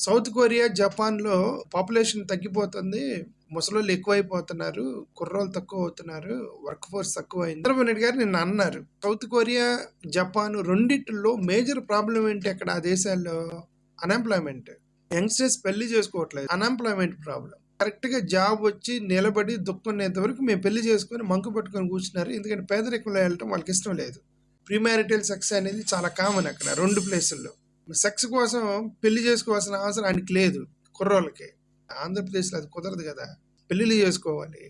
South Korea, జపాన్‌లో population తగ్గిపోతుంది. ముసలోళ్ళు ఎక్కువైపోతున్నారు. కుర్రోళ్ళు తక్కువవుతున్నారు. వర్క్ ఫోర్స్ తక్కువయింది. చంద్రబాబు నాయుడు గారు నిన్న అన్నారు. సౌత్ కొరియా, జపాన్ రెండిట్లో మేజర్ ప్రాబ్లమ్ ఏంటి అక్కడ ఆ దేశాల్లో? అన్‌ఎంప్లాయ్‌మెంట్. యంగ్‌స్టర్స్ పెళ్లి చేసుకోవట్లేదు. Unemployment problem. కరెక్ట్‌గా జాబ్ వచ్చి నిలబడి దుక్కునేంత వరకు మేము పెళ్లి చేసుకొని మంకు పట్టుకొని కూర్చున్నారు. ఎందుకంటే పేదరికంలో వెళ్ళటం వాళ్ళకి ఇష్టం లేదు. ప్రీమ్యారిటల్ సెక్స్ అనేది చాలా కామన్ అక్కడ 2 ప్లేసుల్లో. సెక్స్ కోసం పెళ్లి చేసుకోవాల్సిన అవసరం ఆయనకి లేదు కుర్రోళ్ళకి. ఆంధ్రప్రదేశ్లో అది కుదరదు కదా. పెళ్ళిళ్ళు చేసుకోవాలి,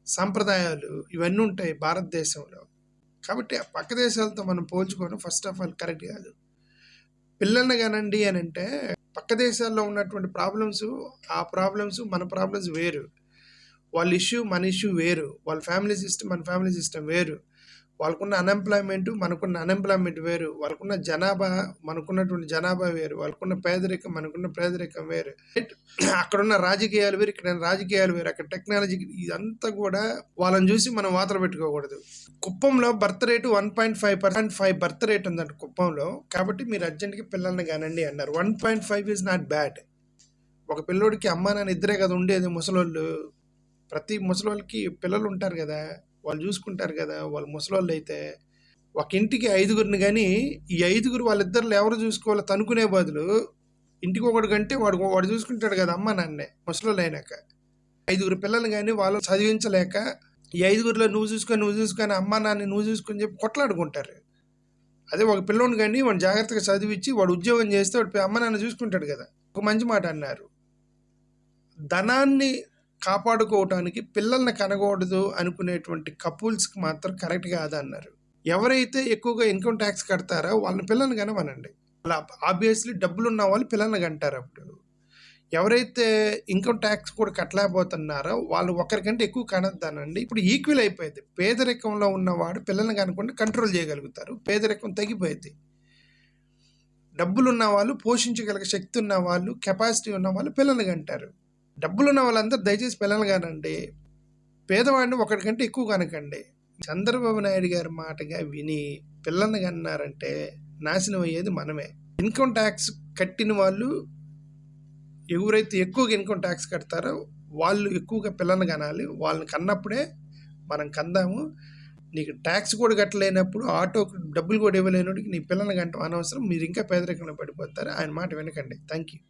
సాంప్రదాయాలు ఇవన్నీ ఉంటాయి భారతదేశంలో. కాబట్టి ఆ పక్క దేశాలతో మనం పోల్చుకోవడం ఫస్ట్ ఆఫ్ ఆల్ కరెక్ట్ కాదు. పిల్లల్ని కానండి అని అంటే పక్క దేశాల్లో ఉన్నటువంటి ప్రాబ్లమ్స్, ఆ ప్రాబ్లమ్స్ మన ప్రాబ్లమ్స్ వేరు. వాళ్ళ ఇష్యూ మన ఇష్యూ వేరు. వాళ్ళ ఫ్యామిలీ సిస్టమ్ మన ఫ్యామిలీ సిస్టమ్ వేరు. వాళ్ళకున్న అన్‌ఎంప్లాయ్‌మెంట్ మనకున్న అన్‌ఎంప్లాయ్‌మెంట్ వేరు. వాళ్ళకున్న జనాభా మనకున్నటువంటి జనాభా వేరు. వాళ్ళకున్న పేదరికం మనకున్న పేదరికం వేరు. అక్కడున్న రాజకీయాలు వేరు, ఇక్కడ రాజకీయాలు వేరు. అక్కడ టెక్నాలజీ ఇదంతా కూడా వాళ్ళని చూసి మనం వాతలు పెట్టుకోకూడదు. కుప్పంలో బర్త్ రేటు 1.5% బర్త్ రేట్ ఉందంట కుప్పంలో. కాబట్టి మీరు అర్జెంట్‌గా పిల్లల్ని కానండి అన్నారు. 1.5 ఈజ్ నాట్ బ్యాడ్. ఒక పిల్లోడికి అమ్మా నాన్న ఇద్దరే కదా ఉండేది ముసలోళ్ళు. ప్రతి ముసలోళ్ళకి పిల్లలు ఉంటారు కదా, వాళ్ళు చూసుకుంటారు కదా. వాళ్ళు ముసలోళ్ళు అయితే ఒక ఇంటికి 5గురిని కానీ ఈ 5గురు వాళ్ళిద్దరిలో ఎవరు చూసుకోవాలో తనుకునే బదులు ఇంటికి ఒకటి కంటే వాడు చూసుకుంటాడు కదా అమ్మ నాన్నే ముసలోళ్ళు అయినాక. 5గురు పిల్లలు కానీ వాళ్ళు చదివించలేక ఈ 5గురిలో నువ్వు చూసుకొని అమ్మ నాన్న నువ్వు చూసుకొని చెప్పి కొట్లాడుకుంటారు. అదే ఒక పిల్లోని కానీ వాడు జాగ్రత్తగా చదివించి వాడు ఉద్యోగం చేస్తే వాడు అమ్మ నాన్న చూసుకుంటాడు కదా. ఒక మంచి మాట అన్నారు. ధనాన్ని కాపాడుకోవటానికి పిల్లల్ని కనకూడదు అనుకునేటువంటి కపుల్స్కి మాత్రం కరెక్ట్ కాదన్నారు. ఎవరైతే ఎక్కువగా ఇన్కమ్ ట్యాక్స్ కడతారో వాళ్ళని పిల్లల్ని కనమనండి. అలా ఆబ్వియస్లీ డబ్బులు ఉన్న వాళ్ళు పిల్లల్ని కంటారు. అప్పుడు ఎవరైతే ఇన్కమ్ ట్యాక్స్ కూడా కట్టలేకపోతున్నారో వాళ్ళు ఒకరికంటే ఎక్కువ కనొద్దనండి. ఇప్పుడు ఈక్వల్ అయిపోయింది. పేదరికంలో ఉన్నవాడు పిల్లల్ని కనుక్కుంటే కంట్రోల్ చేయగలుగుతారు. పేదరికం తగ్గిపోయింది. డబ్బులు ఉన్న వాళ్ళు, పోషించగలిగే శక్తి ఉన్న వాళ్ళు, కెపాసిటీ ఉన్న వాళ్ళు పిల్లల్ని కంటారు. డబ్బులున్న వాళ్ళందరూ దయచేసి పిల్లలు కానండి. పేదవాడిని ఒకటికంటే ఎక్కువ కనకండి. చంద్రబాబు నాయుడు గారి మాటగా విని పిల్లల్ని కన్నారంటే నాశనం అయ్యేది మనమే. ఇన్కమ్ ట్యాక్స్ కట్టిన వాళ్ళు ఎవరైతే ఎక్కువగా ఇన్కమ్ ట్యాక్స్ కడతారో వాళ్ళు ఎక్కువగా పిల్లల్ని కనాలి. వాళ్ళని కన్నప్పుడే మనం కందాము. నీకు ట్యాక్స్ కూడా కట్టలేనప్పుడు, ఆటోకి డబ్బులు కూడా ఇవ్వలేనోడికి నీ పిల్లల్ని కంటాం అనవసరం. మీరు ఇంకా పేదరికంలో పడిపోతారు. ఆయన మాట వినకండి. Thank you.